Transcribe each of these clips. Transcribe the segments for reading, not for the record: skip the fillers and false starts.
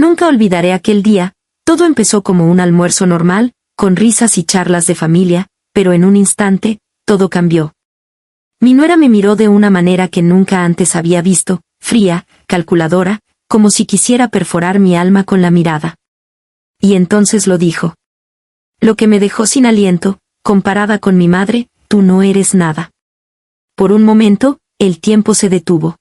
Nunca olvidaré aquel día. Todo empezó como un almuerzo normal, con risas y charlas de familia, pero en un instante, todo cambió. Mi nuera me miró de una manera que nunca antes había visto, fría, calculadora, como si quisiera perforar mi alma con la mirada. Y entonces lo dijo. Lo que me dejó sin aliento, comparada con mi madre, tú no eres nada. Por un momento, el tiempo se detuvo.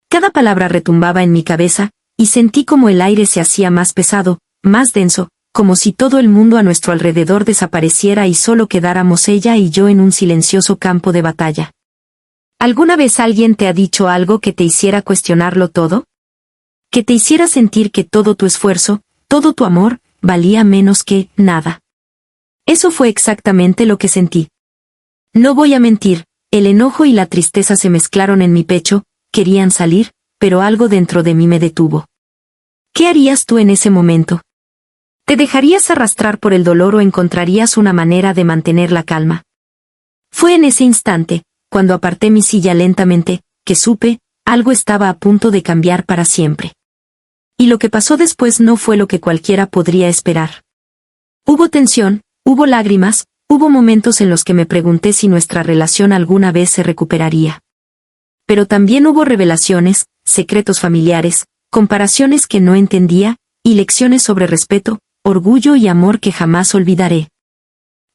Cada palabra retumbaba en mi cabeza, y sentí como el aire se hacía más pesado, más denso, como si todo el mundo a nuestro alrededor desapareciera y solo quedáramos ella y yo en un silencioso campo de batalla. ¿Alguna vez alguien te ha dicho algo que te hiciera cuestionarlo todo? Que te hiciera sentir que todo tu esfuerzo, todo tu amor, valía menos que nada. Eso fue exactamente lo que sentí. No voy a mentir, el enojo y la tristeza se mezclaron en mi pecho, querían salir, pero algo dentro de mí me detuvo. ¿Qué harías tú en ese momento? ¿Te dejarías arrastrar por el dolor o encontrarías una manera de mantener la calma? Fue en ese instante, cuando aparté mi silla lentamente, que supe, algo estaba a punto de cambiar para siempre. Y lo que pasó después no fue lo que cualquiera podría esperar. Hubo tensión, hubo lágrimas, hubo momentos en los que me pregunté si nuestra relación alguna vez se recuperaría. Pero también hubo revelaciones, secretos familiares, comparaciones que no entendía, y lecciones sobre respeto, orgullo y amor que jamás olvidaré.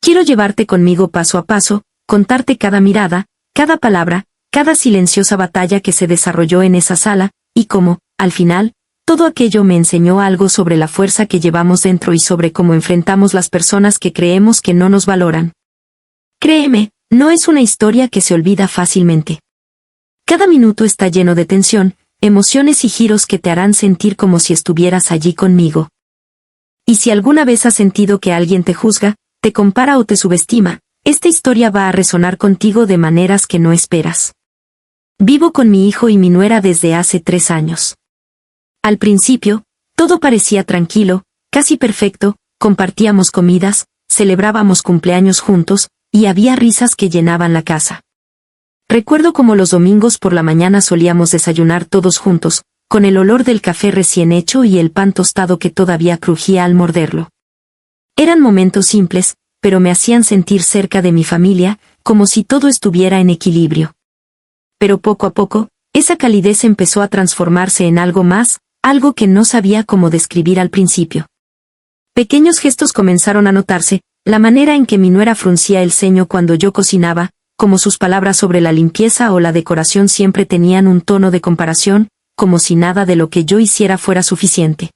Quiero llevarte conmigo paso a paso, contarte cada mirada, cada palabra, cada silenciosa batalla que se desarrolló en esa sala, y cómo, al final, todo aquello me enseñó algo sobre la fuerza que llevamos dentro y sobre cómo enfrentamos las personas que creemos que no nos valoran. Créeme, no es una historia que se olvida fácilmente. Cada minuto está lleno de tensión, emociones y giros que te harán sentir como si estuvieras allí conmigo. Y si alguna vez has sentido que alguien te juzga, te compara o te subestima, esta historia va a resonar contigo de maneras que no esperas. Vivo con mi hijo y mi nuera desde hace 3 años. Al principio, todo parecía tranquilo, casi perfecto, compartíamos comidas, celebrábamos cumpleaños juntos, y había risas que llenaban la casa. Recuerdo cómo los domingos por la mañana solíamos desayunar todos juntos, con el olor del café recién hecho y el pan tostado que todavía crujía al morderlo. Eran momentos simples, pero me hacían sentir cerca de mi familia, como si todo estuviera en equilibrio. Pero poco a poco, esa calidez empezó a transformarse en algo más, algo que no sabía cómo describir al principio. Pequeños gestos comenzaron a notarse, la manera en que mi nuera fruncía el ceño cuando yo cocinaba, como sus palabras sobre la limpieza o la decoración siempre tenían un tono de comparación, como si nada de lo que yo hiciera fuera suficiente.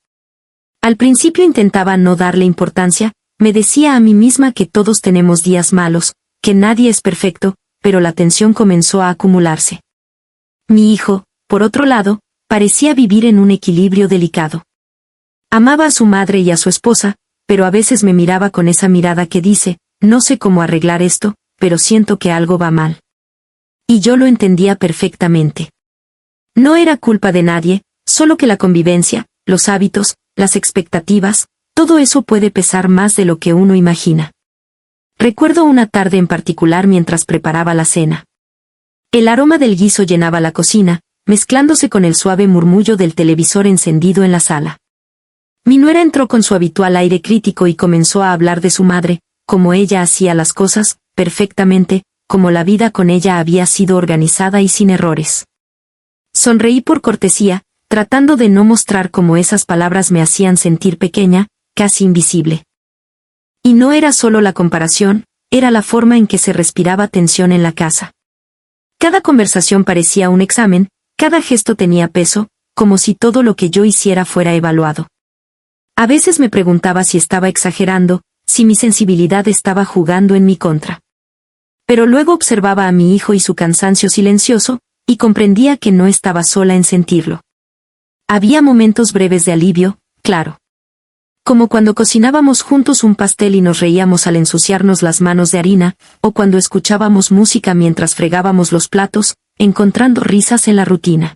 Al principio intentaba no darle importancia, me decía a mí misma que todos tenemos días malos, que nadie es perfecto, pero la tensión comenzó a acumularse. Mi hijo, por otro lado, parecía vivir en un equilibrio delicado. Amaba a su madre y a su esposa, pero a veces me miraba con esa mirada que dice, no sé cómo arreglar esto, pero siento que algo va mal. Y yo lo entendía perfectamente. No era culpa de nadie, solo que la convivencia, los hábitos, las expectativas, todo eso puede pesar más de lo que uno imagina. Recuerdo una tarde en particular mientras preparaba la cena. El aroma del guiso llenaba la cocina, mezclándose con el suave murmullo del televisor encendido en la sala. Mi nuera entró con su habitual aire crítico y comenzó a hablar de su madre, cómo ella hacía las cosas, perfectamente, como la vida con ella había sido organizada y sin errores. Sonreí por cortesía, tratando de no mostrar cómo esas palabras me hacían sentir pequeña, casi invisible. Y no era solo la comparación, era la forma en que se respiraba tensión en la casa. Cada conversación parecía un examen, cada gesto tenía peso, como si todo lo que yo hiciera fuera evaluado. A veces me preguntaba si estaba exagerando, si mi sensibilidad estaba jugando en mi contra. Pero luego observaba a mi hijo y su cansancio silencioso, y comprendía que no estaba sola en sentirlo. Había momentos breves de alivio, claro. Como cuando cocinábamos juntos un pastel y nos reíamos al ensuciarnos las manos de harina, o cuando escuchábamos música mientras fregábamos los platos, encontrando risas en la rutina.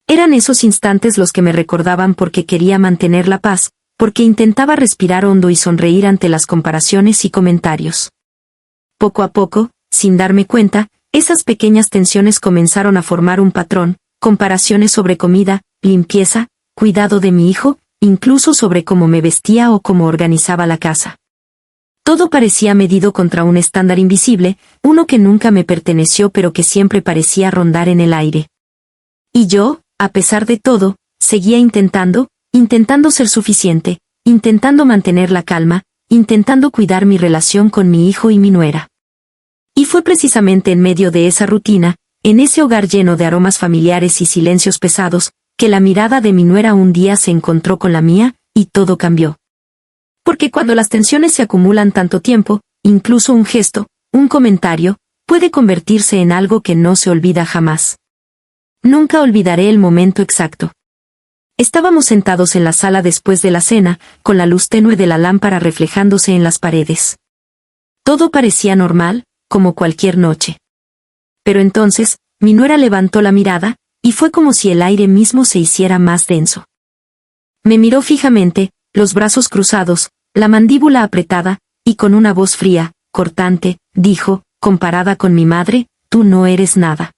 Eran esos instantes los que me recordaban porque quería mantener la paz, porque intentaba respirar hondo y sonreír ante las comparaciones y comentarios. Poco a poco, sin darme cuenta, esas pequeñas tensiones comenzaron a formar un patrón, comparaciones sobre comida, limpieza, cuidado de mi hijo, incluso sobre cómo me vestía o cómo organizaba la casa. Todo parecía medido contra un estándar invisible, uno que nunca me perteneció pero que siempre parecía rondar en el aire. Y yo, a pesar de todo, seguía intentando ser suficiente, intentando mantener la calma, intentando cuidar mi relación con mi hijo y mi nuera. Y fue precisamente en medio de esa rutina, en ese hogar lleno de aromas familiares y silencios pesados, que la mirada de mi nuera un día se encontró con la mía, y todo cambió. Porque cuando las tensiones se acumulan tanto tiempo, incluso un gesto, un comentario, puede convertirse en algo que no se olvida jamás. Nunca olvidaré el momento exacto. Estábamos sentados en la sala después de la cena, con la luz tenue de la lámpara reflejándose en las paredes. Todo parecía normal, como cualquier noche. Pero entonces, mi nuera levantó la mirada, y fue como si el aire mismo se hiciera más denso. Me miró fijamente, los brazos cruzados, la mandíbula apretada, y con una voz fría, cortante, dijo, comparada con mi madre, tú no eres nada.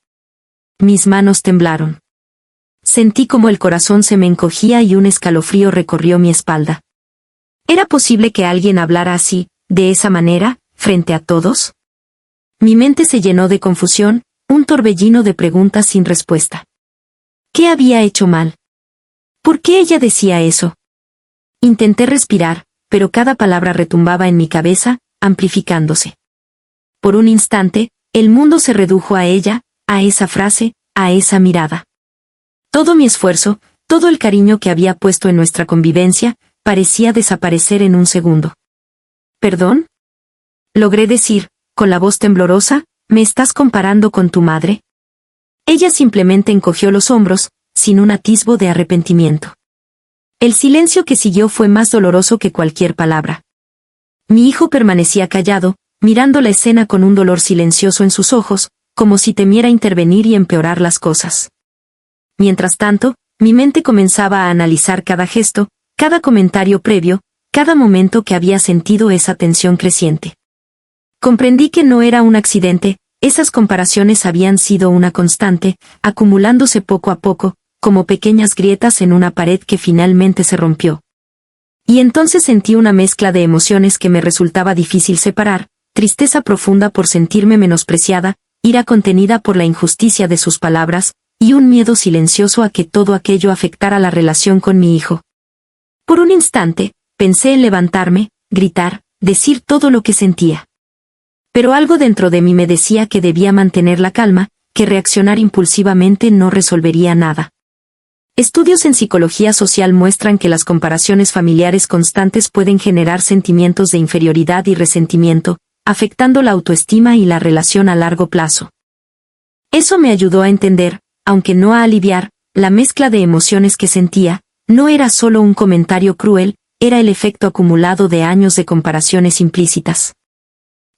Mis manos temblaron. Sentí como el corazón se me encogía y un escalofrío recorrió mi espalda. ¿Era posible que alguien hablara así, de esa manera, frente a todos? Mi mente se llenó de confusión, un torbellino de preguntas sin respuesta. ¿Qué había hecho mal? ¿Por qué ella decía eso? Intenté respirar, pero cada palabra retumbaba en mi cabeza, amplificándose. Por un instante, el mundo se redujo a ella, a esa frase, a esa mirada. Todo mi esfuerzo, todo el cariño que había puesto en nuestra convivencia, parecía desaparecer en un segundo. ¿Perdón? Logré decir, con la voz temblorosa, ¿me estás comparando con tu madre? Ella simplemente encogió los hombros, sin un atisbo de arrepentimiento. El silencio que siguió fue más doloroso que cualquier palabra. Mi hijo permanecía callado, mirando la escena con un dolor silencioso en sus ojos, como si temiera intervenir y empeorar las cosas. Mientras tanto, mi mente comenzaba a analizar cada gesto, cada comentario previo, cada momento que había sentido esa tensión creciente. Comprendí que no era un accidente, esas comparaciones habían sido una constante, acumulándose poco a poco, como pequeñas grietas en una pared que finalmente se rompió. Y entonces sentí una mezcla de emociones que me resultaba difícil separar, tristeza profunda por sentirme menospreciada, ira contenida por la injusticia de sus palabras, y un miedo silencioso a que todo aquello afectara la relación con mi hijo. Por un instante, pensé en levantarme, gritar, decir todo lo que sentía. Pero algo dentro de mí me decía que debía mantener la calma, que reaccionar impulsivamente no resolvería nada. Estudios en psicología social muestran que las comparaciones familiares constantes pueden generar sentimientos de inferioridad y resentimiento, afectando la autoestima y la relación a largo plazo. Eso me ayudó a entender, aunque no a aliviar, la mezcla de emociones que sentía, no era solo un comentario cruel, era el efecto acumulado de años de comparaciones implícitas.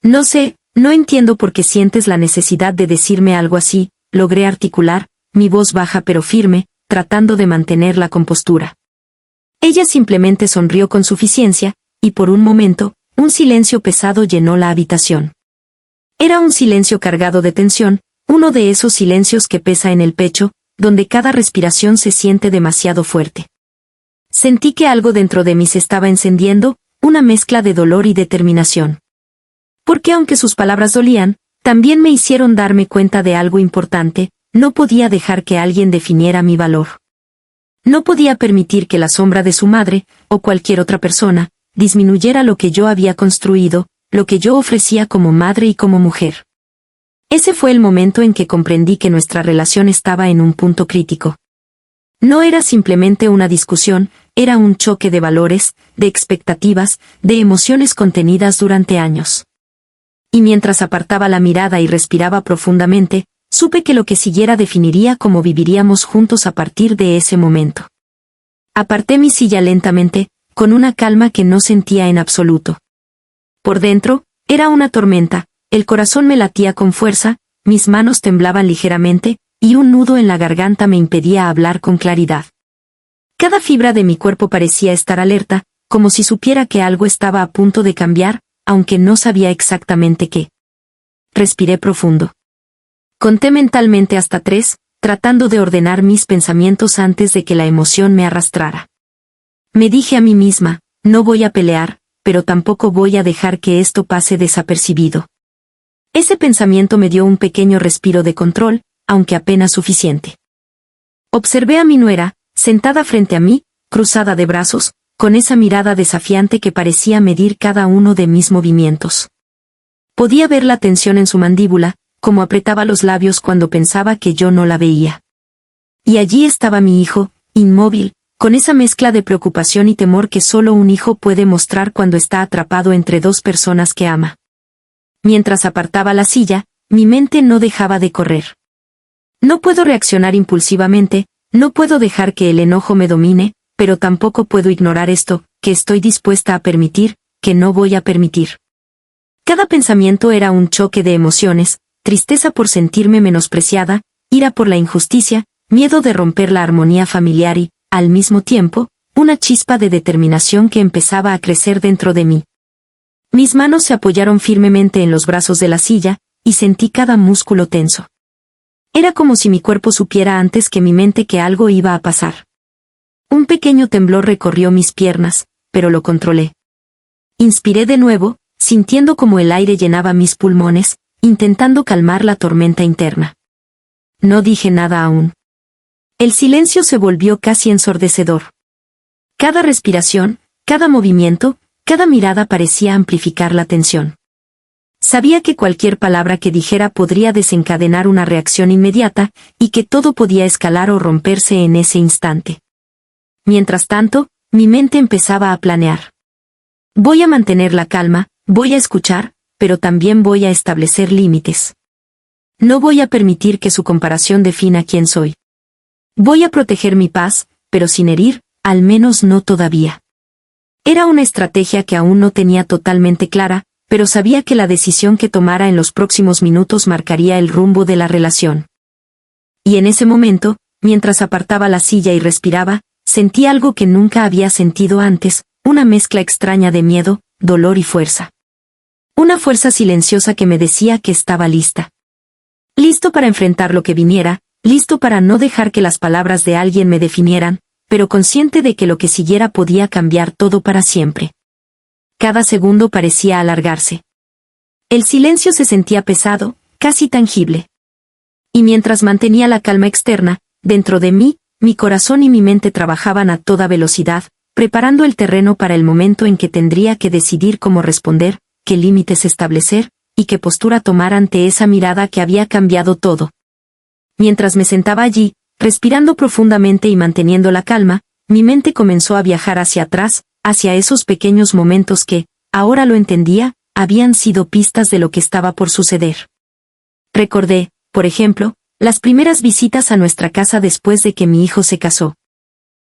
No sé, no entiendo por qué sientes la necesidad de decirme algo así, logré articular, mi voz baja pero firme, tratando de mantener la compostura. Ella simplemente sonrió con suficiencia, y por un momento, un silencio pesado llenó la habitación. Era un silencio cargado de tensión, uno de esos silencios que pesa en el pecho, donde cada respiración se siente demasiado fuerte. Sentí que algo dentro de mí se estaba encendiendo, una mezcla de dolor y determinación. Porque aunque sus palabras dolían, también me hicieron darme cuenta de algo importante, no podía dejar que alguien definiera mi valor. No podía permitir que la sombra de su madre, o cualquier otra persona, disminuyera lo que yo había construido, lo que yo ofrecía como madre y como mujer. Ese fue el momento en que comprendí que nuestra relación estaba en un punto crítico. No era simplemente una discusión, era un choque de valores, de expectativas, de emociones contenidas durante años. Y mientras apartaba la mirada y respiraba profundamente, supe que lo que siguiera definiría cómo viviríamos juntos a partir de ese momento. Aparté mi silla lentamente, con una calma que no sentía en absoluto. Por dentro, era una tormenta, el corazón me latía con fuerza, mis manos temblaban ligeramente, y un nudo en la garganta me impedía hablar con claridad. Cada fibra de mi cuerpo parecía estar alerta, como si supiera que algo estaba a punto de cambiar, aunque no sabía exactamente qué. Respiré profundo. Conté mentalmente hasta 3, tratando de ordenar mis pensamientos antes de que la emoción me arrastrara. Me dije a mí misma, no voy a pelear, pero tampoco voy a dejar que esto pase desapercibido. Ese pensamiento me dio un pequeño respiro de control, aunque apenas suficiente. Observé a mi nuera, sentada frente a mí, cruzada de brazos, con esa mirada desafiante que parecía medir cada uno de mis movimientos. Podía ver la tensión en su mandíbula, como apretaba los labios cuando pensaba que yo no la veía. Y allí estaba mi hijo, inmóvil, con esa mezcla de preocupación y temor que solo un hijo puede mostrar cuando está atrapado entre dos personas que ama. Mientras apartaba la silla, mi mente no dejaba de correr. No puedo reaccionar impulsivamente, no puedo dejar que el enojo me domine, pero tampoco puedo ignorar esto, que estoy dispuesta a permitir, que no voy a permitir. Cada pensamiento era un choque de emociones, tristeza por sentirme menospreciada, ira por la injusticia, miedo de romper la armonía familiar y, al mismo tiempo, una chispa de determinación que empezaba a crecer dentro de mí. Mis manos se apoyaron firmemente en los brazos de la silla, y sentí cada músculo tenso. Era como si mi cuerpo supiera antes que mi mente que algo iba a pasar. Un pequeño temblor recorrió mis piernas, pero lo controlé. Inspiré de nuevo, sintiendo como el aire llenaba mis pulmones, intentando calmar la tormenta interna. No dije nada aún. El silencio se volvió casi ensordecedor. Cada respiración, cada movimiento, cada mirada parecía amplificar la tensión. Sabía que cualquier palabra que dijera podría desencadenar una reacción inmediata, y que todo podía escalar o romperse en ese instante. Mientras tanto, mi mente empezaba a planear. Voy a mantener la calma, voy a escuchar, pero también voy a establecer límites. No voy a permitir que su comparación defina quién soy. Voy a proteger mi paz, pero sin herir, al menos no todavía. Era una estrategia que aún no tenía totalmente clara, pero sabía que la decisión que tomara en los próximos minutos marcaría el rumbo de la relación. Y en ese momento, mientras apartaba la silla y respiraba, sentí algo que nunca había sentido antes, una mezcla extraña de miedo, dolor y fuerza. Una fuerza silenciosa que me decía que estaba lista. Listo para enfrentar lo que viniera, listo para no dejar que las palabras de alguien me definieran, pero consciente de que lo que siguiera podía cambiar todo para siempre. Cada segundo parecía alargarse. El silencio se sentía pesado, casi tangible. Y mientras mantenía la calma externa, dentro de mí, mi corazón y mi mente trabajaban a toda velocidad, preparando el terreno para el momento en que tendría que decidir cómo responder, qué límites establecer, y qué postura tomar ante esa mirada que había cambiado todo. Mientras me sentaba allí, respirando profundamente y manteniendo la calma, mi mente comenzó a viajar hacia atrás, hacia esos pequeños momentos que, ahora lo entendía, habían sido pistas de lo que estaba por suceder. Recordé, por ejemplo, las primeras visitas a nuestra casa después de que mi hijo se casó.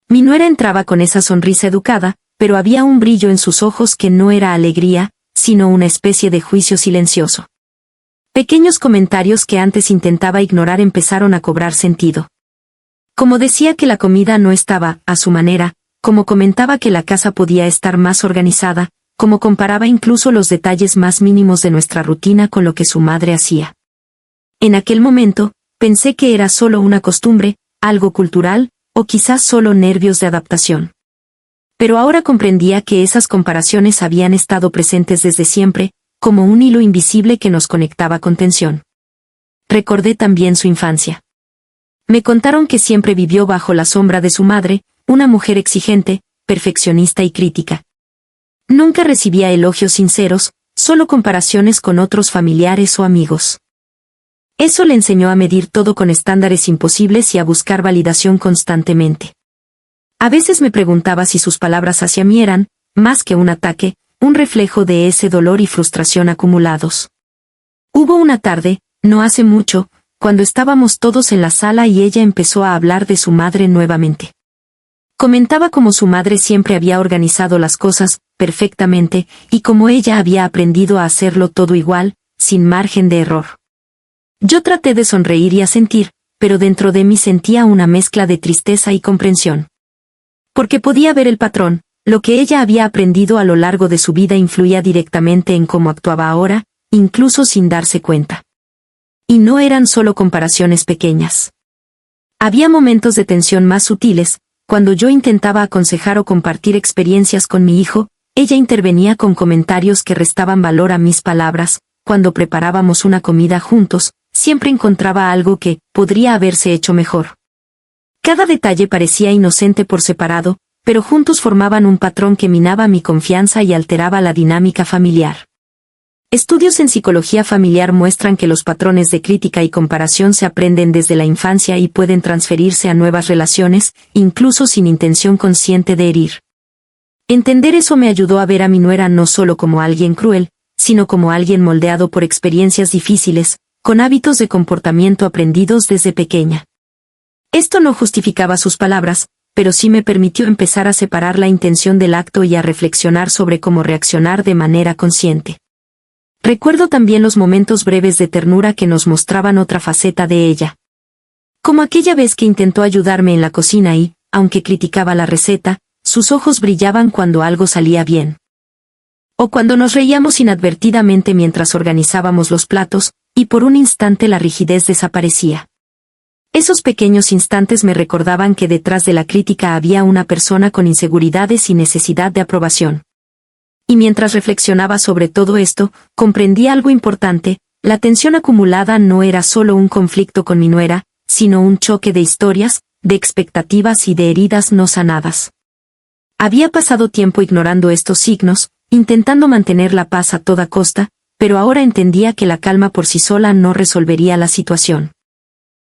Mi nuera entraba con esa sonrisa educada, pero había un brillo en sus ojos que no era alegría, sino una especie de juicio silencioso. Pequeños comentarios que antes intentaba ignorar empezaron a cobrar sentido. Como decía que la comida no estaba a su manera, como comentaba que la casa podía estar más organizada, como comparaba incluso los detalles más mínimos de nuestra rutina con lo que su madre hacía. En aquel momento, pensé que era solo una costumbre, algo cultural, o quizás solo nervios de adaptación. Pero ahora comprendía que esas comparaciones habían estado presentes desde siempre, como un hilo invisible que nos conectaba con tensión. Recordé también su infancia. Me contaron que siempre vivió bajo la sombra de su madre, una mujer exigente, perfeccionista y crítica. Nunca recibía elogios sinceros, solo comparaciones con otros familiares o amigos. Eso le enseñó a medir todo con estándares imposibles y a buscar validación constantemente. A veces me preguntaba si sus palabras hacia mí eran, más que un ataque, un reflejo de ese dolor y frustración acumulados. Hubo una tarde, no hace mucho, cuando estábamos todos en la sala y ella empezó a hablar de su madre nuevamente. Comentaba cómo su madre siempre había organizado las cosas perfectamente, y cómo ella había aprendido a hacerlo todo igual, sin margen de error. Yo traté de sonreír y asentir, pero dentro de mí sentía una mezcla de tristeza y comprensión. Porque podía ver el patrón, lo que ella había aprendido a lo largo de su vida influía directamente en cómo actuaba ahora, incluso sin darse cuenta. Y no eran solo comparaciones pequeñas. Había momentos de tensión más sutiles, cuando yo intentaba aconsejar o compartir experiencias con mi hijo, ella intervenía con comentarios que restaban valor a mis palabras. Cuando preparábamos una comida juntos, siempre encontraba algo que podría haberse hecho mejor. Cada detalle parecía inocente por separado, pero juntos formaban un patrón que minaba mi confianza y alteraba la dinámica familiar. Estudios en psicología familiar muestran que los patrones de crítica y comparación se aprenden desde la infancia y pueden transferirse a nuevas relaciones, incluso sin intención consciente de herir. Entender eso me ayudó a ver a mi nuera no solo como alguien cruel, sino como alguien moldeado por experiencias difíciles, con hábitos de comportamiento aprendidos desde pequeña. Esto no justificaba sus palabras, pero sí me permitió empezar a separar la intención del acto y a reflexionar sobre cómo reaccionar de manera consciente. Recuerdo también los momentos breves de ternura que nos mostraban otra faceta de ella. Como aquella vez que intentó ayudarme en la cocina y, aunque criticaba la receta, sus ojos brillaban cuando algo salía bien. O cuando nos reíamos inadvertidamente mientras organizábamos los platos, y por un instante la rigidez desaparecía. Esos pequeños instantes me recordaban que detrás de la crítica había una persona con inseguridades y necesidad de aprobación. Y mientras reflexionaba sobre todo esto, comprendí algo importante: la tensión acumulada no era solo un conflicto con mi nuera, sino un choque de historias, de expectativas y de heridas no sanadas. Había pasado tiempo ignorando estos signos, intentando mantener la paz a toda costa, pero ahora entendía que la calma por sí sola no resolvería la situación.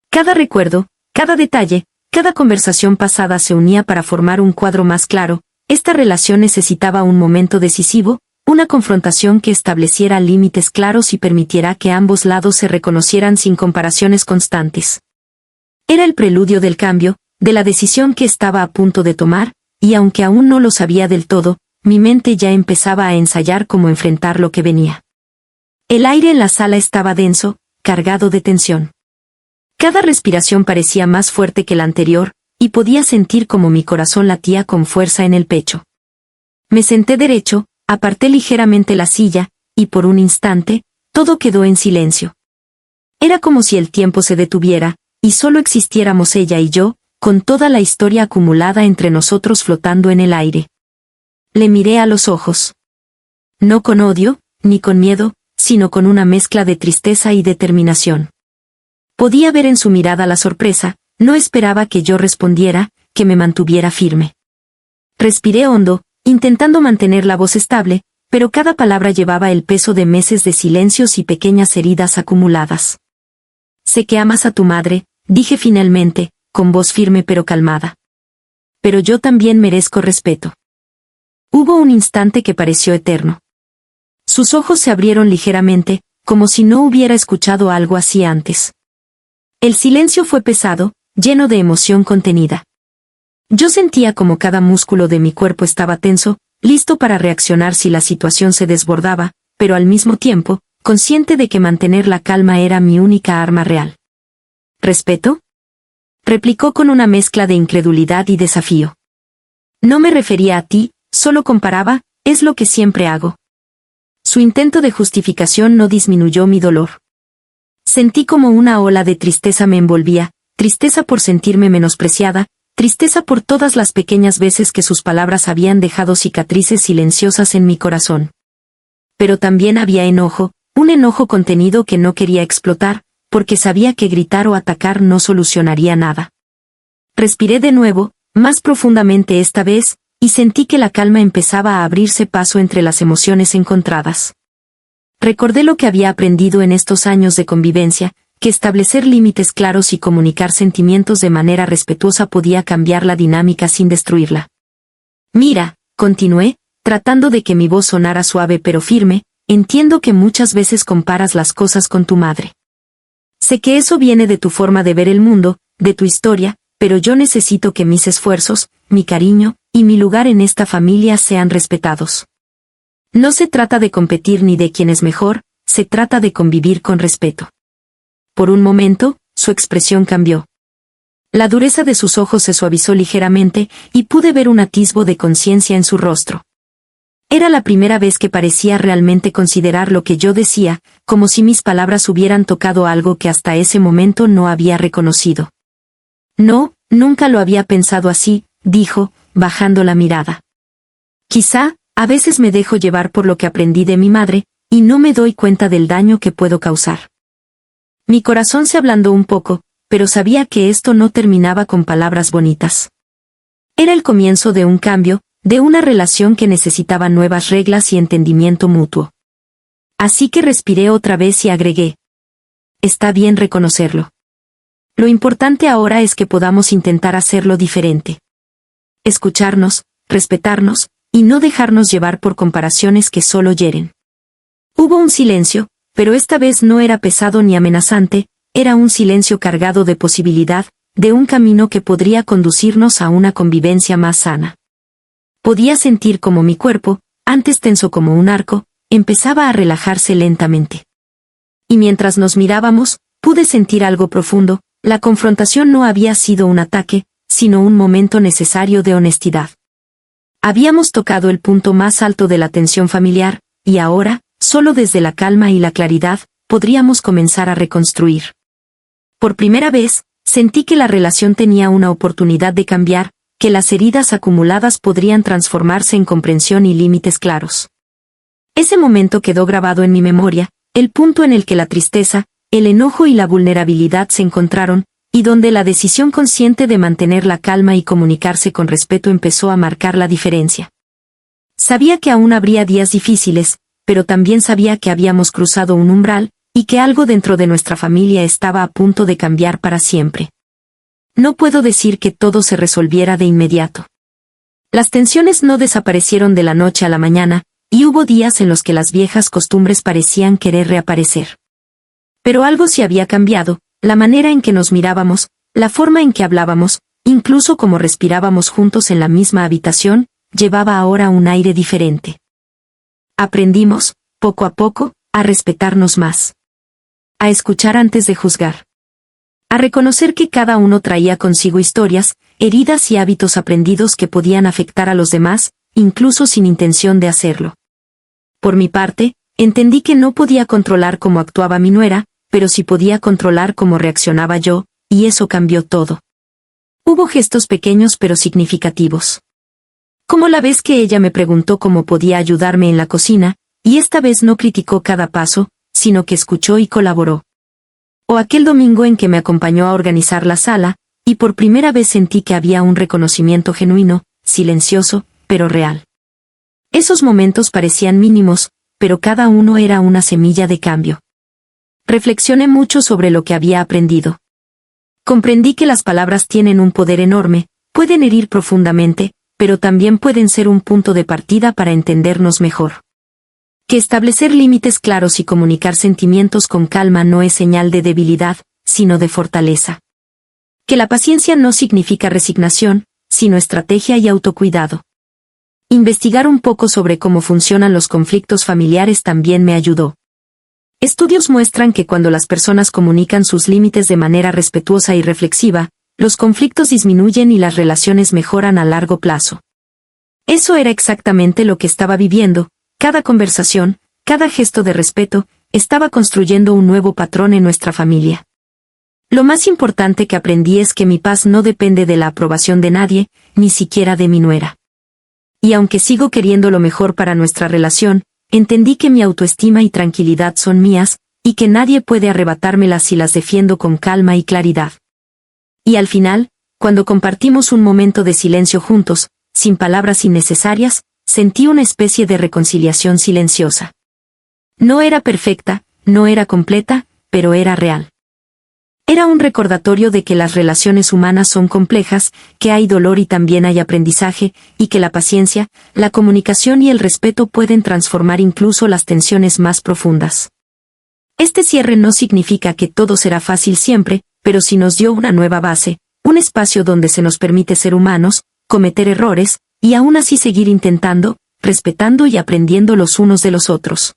Cada recuerdo, cada detalle, cada conversación pasada se unía para formar un cuadro más claro. Esta relación necesitaba un momento decisivo, una confrontación que estableciera límites claros y permitiera que ambos lados se reconocieran sin comparaciones constantes. Era el preludio del cambio, de la decisión que estaba a punto de tomar, y aunque aún no lo sabía del todo, mi mente ya empezaba a ensayar cómo enfrentar lo que venía. El aire en la sala estaba denso, cargado de tensión. Cada respiración parecía más fuerte que la anterior, y podía sentir como mi corazón latía con fuerza en el pecho. Me senté derecho, aparté ligeramente la silla, y por un instante, todo quedó en silencio. Era como si el tiempo se detuviera, y solo existiéramos ella y yo, con toda la historia acumulada entre nosotros flotando en el aire. Le miré a los ojos. No con odio, ni con miedo, sino con una mezcla de tristeza y determinación. Podía ver en su mirada la sorpresa. No esperaba que yo respondiera, que me mantuviera firme. Respiré hondo, intentando mantener la voz estable, pero cada palabra llevaba el peso de meses de silencios y pequeñas heridas acumuladas. Sé que amas a tu madre, dije finalmente, con voz firme pero calmada. Pero yo también merezco respeto. Hubo un instante que pareció eterno. Sus ojos se abrieron ligeramente, como si no hubiera escuchado algo así antes. El silencio fue pesado, lleno de emoción contenida. Yo sentía como cada músculo de mi cuerpo estaba tenso, listo para reaccionar si la situación se desbordaba, pero al mismo tiempo, consciente de que mantener la calma era mi única arma real. ¿Respeto? Replicó con una mezcla de incredulidad y desafío. No me refería a ti, solo comparaba, es lo que siempre hago. Su intento de justificación no disminuyó mi dolor. Sentí como una ola de tristeza me envolvía, tristeza por sentirme menospreciada, tristeza por todas las pequeñas veces que sus palabras habían dejado cicatrices silenciosas en mi corazón. Pero también había enojo, un enojo contenido que no quería explotar, porque sabía que gritar o atacar no solucionaría nada. Respiré de nuevo, más profundamente esta vez, y sentí que la calma empezaba a abrirse paso entre las emociones encontradas. Recordé lo que había aprendido en estos años de convivencia, que establecer límites claros y comunicar sentimientos de manera respetuosa podía cambiar la dinámica sin destruirla. Mira, continué, tratando de que mi voz sonara suave pero firme, entiendo que muchas veces comparas las cosas con tu madre. Sé que eso viene de tu forma de ver el mundo, de tu historia, pero yo necesito que mis esfuerzos, mi cariño, y mi lugar en esta familia sean respetados. No se trata de competir ni de quién es mejor, se trata de convivir con respeto. Por un momento, su expresión cambió. La dureza de sus ojos se suavizó ligeramente, y pude ver un atisbo de conciencia en su rostro. Era la primera vez que parecía realmente considerar lo que yo decía, como si mis palabras hubieran tocado algo que hasta ese momento no había reconocido. No, nunca lo había pensado así, dijo, bajando la mirada. Quizá, a veces me dejo llevar por lo que aprendí de mi madre, y no me doy cuenta del daño que puedo causar. Mi corazón se ablandó un poco, pero sabía que esto no terminaba con palabras bonitas. Era el comienzo de un cambio, de una relación que necesitaba nuevas reglas y entendimiento mutuo. Así que respiré otra vez y agregué. Está bien reconocerlo. Lo importante ahora es que podamos intentar hacerlo diferente. Escucharnos, respetarnos, y no dejarnos llevar por comparaciones que solo hieren. Hubo un silencio, pero esta vez no era pesado ni amenazante, era un silencio cargado de posibilidad, de un camino que podría conducirnos a una convivencia más sana. Podía sentir como mi cuerpo, antes tenso como un arco, empezaba a relajarse lentamente. Y mientras nos mirábamos, pude sentir algo profundo, la confrontación no había sido un ataque, sino un momento necesario de honestidad. Habíamos tocado el punto más alto de la tensión familiar, y ahora, solo desde la calma y la claridad, podríamos comenzar a reconstruir. Por primera vez, sentí que la relación tenía una oportunidad de cambiar, que las heridas acumuladas podrían transformarse en comprensión y límites claros. Ese momento quedó grabado en mi memoria, el punto en el que la tristeza, el enojo y la vulnerabilidad se encontraron, y donde la decisión consciente de mantener la calma y comunicarse con respeto empezó a marcar la diferencia. Sabía que aún habría días difíciles, pero también sabía que habíamos cruzado un umbral, y que algo dentro de nuestra familia estaba a punto de cambiar para siempre. No puedo decir que todo se resolviera de inmediato. Las tensiones no desaparecieron de la noche a la mañana, y hubo días en los que las viejas costumbres parecían querer reaparecer. Pero algo sí había cambiado, la manera en que nos mirábamos, la forma en que hablábamos, incluso como respirábamos juntos en la misma habitación, llevaba ahora un aire diferente. Aprendimos, poco a poco, a respetarnos más. A escuchar antes de juzgar. A reconocer que cada uno traía consigo historias, heridas y hábitos aprendidos que podían afectar a los demás, incluso sin intención de hacerlo. Por mi parte, entendí que no podía controlar cómo actuaba mi nuera, pero sí podía controlar cómo reaccionaba yo, y eso cambió todo. Hubo gestos pequeños pero significativos. Como la vez que ella me preguntó cómo podía ayudarme en la cocina, y esta vez no criticó cada paso, sino que escuchó y colaboró. O aquel domingo en que me acompañó a organizar la sala, y por primera vez sentí que había un reconocimiento genuino, silencioso, pero real. Esos momentos parecían mínimos, pero cada uno era una semilla de cambio. Reflexioné mucho sobre lo que había aprendido. Comprendí que las palabras tienen un poder enorme, pueden herir profundamente, pero también pueden ser un punto de partida para entendernos mejor. Que establecer límites claros y comunicar sentimientos con calma no es señal de debilidad, sino de fortaleza. Que la paciencia no significa resignación, sino estrategia y autocuidado. Investigar un poco sobre cómo funcionan los conflictos familiares también me ayudó. Estudios muestran que cuando las personas comunican sus límites de manera respetuosa y reflexiva, los conflictos disminuyen y las relaciones mejoran a largo plazo. Eso era exactamente lo que estaba viviendo, cada conversación, cada gesto de respeto, estaba construyendo un nuevo patrón en nuestra familia. Lo más importante que aprendí es que mi paz no depende de la aprobación de nadie, ni siquiera de mi nuera. Y aunque sigo queriendo lo mejor para nuestra relación, entendí que mi autoestima y tranquilidad son mías, y que nadie puede arrebatármelas si las defiendo con calma y claridad. Y al final, cuando compartimos un momento de silencio juntos, sin palabras innecesarias, sentí una especie de reconciliación silenciosa. No era perfecta, no era completa, pero era real. Era un recordatorio de que las relaciones humanas son complejas, que hay dolor y también hay aprendizaje, y que la paciencia, la comunicación y el respeto pueden transformar incluso las tensiones más profundas. Este cierre no significa que todo será fácil siempre, pero sí nos dio una nueva base, un espacio donde se nos permite ser humanos, cometer errores, y aún así seguir intentando, respetando y aprendiendo los unos de los otros.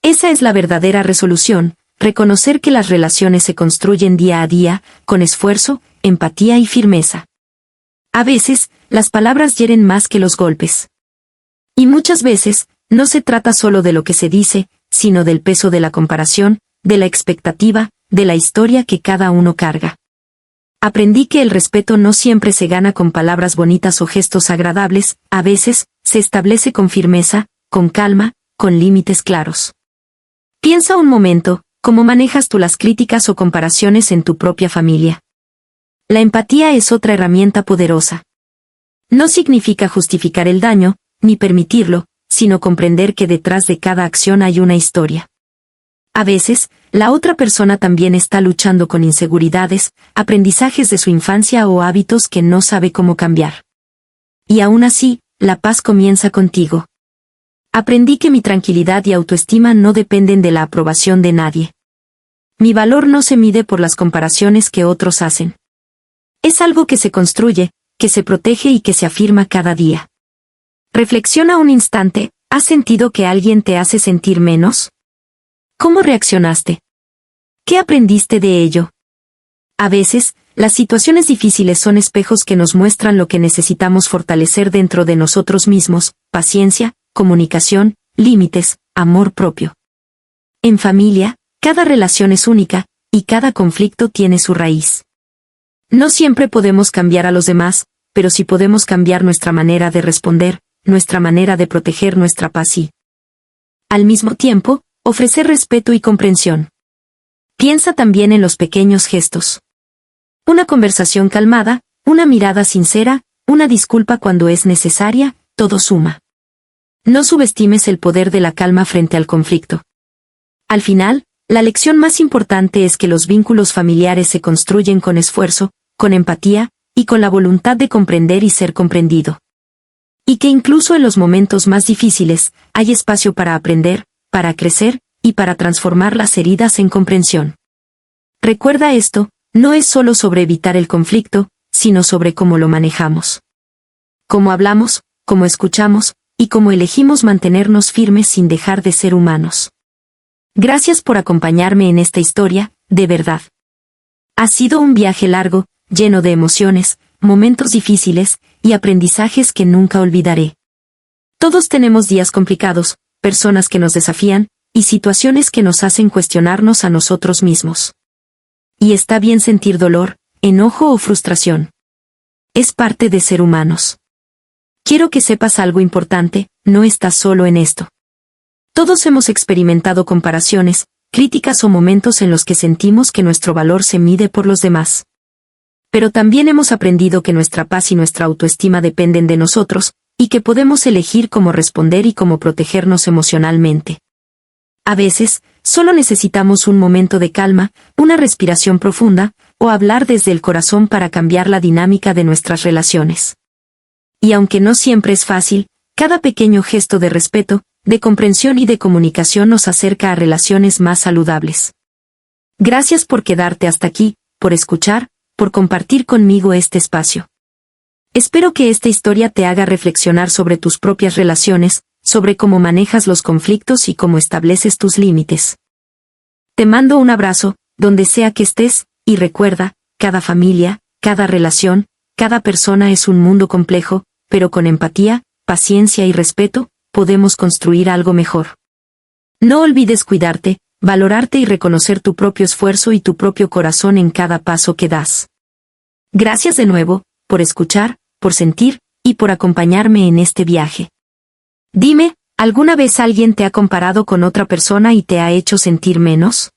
Esa es la verdadera resolución. Reconocer que las relaciones se construyen día a día, con esfuerzo, empatía y firmeza. A veces, las palabras hieren más que los golpes. Y muchas veces, no se trata solo de lo que se dice, sino del peso de la comparación, de la expectativa, de la historia que cada uno carga. Aprendí que el respeto no siempre se gana con palabras bonitas o gestos agradables, a veces, se establece con firmeza, con calma, con límites claros. Piensa un momento, ¿cómo manejas tú las críticas o comparaciones en tu propia familia? La empatía es otra herramienta poderosa. No significa justificar el daño, ni permitirlo, sino comprender que detrás de cada acción hay una historia. A veces, la otra persona también está luchando con inseguridades, aprendizajes de su infancia o hábitos que no sabe cómo cambiar. Y aún así, la paz comienza contigo. Aprendí que mi tranquilidad y autoestima no dependen de la aprobación de nadie. Mi valor no se mide por las comparaciones que otros hacen. Es algo que se construye, que se protege y que se afirma cada día. Reflexiona un instante, ¿has sentido que alguien te hace sentir menos? ¿Cómo reaccionaste? ¿Qué aprendiste de ello? A veces, las situaciones difíciles son espejos que nos muestran lo que necesitamos fortalecer dentro de nosotros mismos: paciencia, comunicación, límites, amor propio. En familia, cada relación es única, y cada conflicto tiene su raíz. No siempre podemos cambiar a los demás, pero sí podemos cambiar nuestra manera de responder, nuestra manera de proteger nuestra paz y, al mismo tiempo, ofrecer respeto y comprensión. Piensa también en los pequeños gestos. Una conversación calmada, una mirada sincera, una disculpa cuando es necesaria, todo suma. No subestimes el poder de la calma frente al conflicto. Al final, la lección más importante es que los vínculos familiares se construyen con esfuerzo, con empatía, y con la voluntad de comprender y ser comprendido. Y que incluso en los momentos más difíciles, hay espacio para aprender, para crecer, y para transformar las heridas en comprensión. Recuerda esto, no es solo sobre evitar el conflicto, sino sobre cómo lo manejamos. Cómo hablamos, cómo escuchamos, y cómo elegimos mantenernos firmes sin dejar de ser humanos. Gracias por acompañarme en esta historia, de verdad. Ha sido un viaje largo, lleno de emociones, momentos difíciles, y aprendizajes que nunca olvidaré. Todos tenemos días complicados, personas que nos desafían, y situaciones que nos hacen cuestionarnos a nosotros mismos. Y está bien sentir dolor, enojo o frustración. Es parte de ser humanos. Quiero que sepas algo importante, no estás solo en esto. Todos hemos experimentado comparaciones, críticas o momentos en los que sentimos que nuestro valor se mide por los demás. Pero también hemos aprendido que nuestra paz y nuestra autoestima dependen de nosotros, y que podemos elegir cómo responder y cómo protegernos emocionalmente. A veces, solo necesitamos un momento de calma, una respiración profunda, o hablar desde el corazón para cambiar la dinámica de nuestras relaciones. Y aunque no siempre es fácil, cada pequeño gesto de respeto, de comprensión y de comunicación nos acerca a relaciones más saludables. Gracias por quedarte hasta aquí, por escuchar, por compartir conmigo este espacio. Espero que esta historia te haga reflexionar sobre tus propias relaciones, sobre cómo manejas los conflictos y cómo estableces tus límites. Te mando un abrazo, donde sea que estés, y recuerda, cada familia, cada relación, cada persona es un mundo complejo, pero con empatía, paciencia y respeto, podemos construir algo mejor. No olvides cuidarte, valorarte y reconocer tu propio esfuerzo y tu propio corazón en cada paso que das. Gracias de nuevo, por escuchar, por sentir, y por acompañarme en este viaje. Dime, ¿alguna vez alguien te ha comparado con otra persona y te ha hecho sentir menos?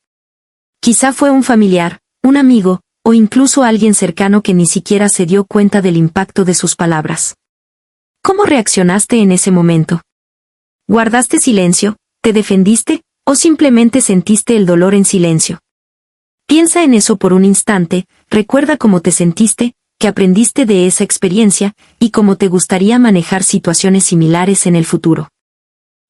Quizá fue un familiar, un amigo, o incluso alguien cercano que ni siquiera se dio cuenta del impacto de sus palabras. ¿Cómo reaccionaste en ese momento? ¿Guardaste silencio, te defendiste, o simplemente sentiste el dolor en silencio? Piensa en eso por un instante, recuerda cómo te sentiste, qué aprendiste de esa experiencia, y cómo te gustaría manejar situaciones similares en el futuro.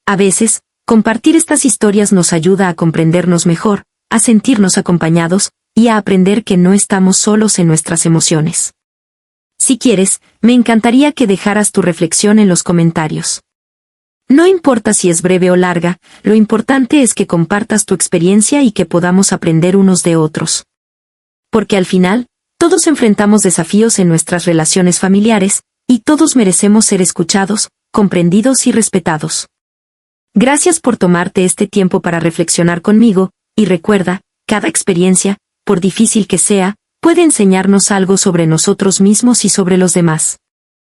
A veces, compartir estas historias nos ayuda a comprendernos mejor, a sentirnos acompañados, y a aprender que no estamos solos en nuestras emociones. Si quieres, me encantaría que dejaras tu reflexión en los comentarios. No importa si es breve o larga, lo importante es que compartas tu experiencia y que podamos aprender unos de otros. Porque al final, todos enfrentamos desafíos en nuestras relaciones familiares, y todos merecemos ser escuchados, comprendidos y respetados. Gracias por tomarte este tiempo para reflexionar conmigo, y recuerda, cada experiencia, por difícil que sea, puede enseñarnos algo sobre nosotros mismos y sobre los demás.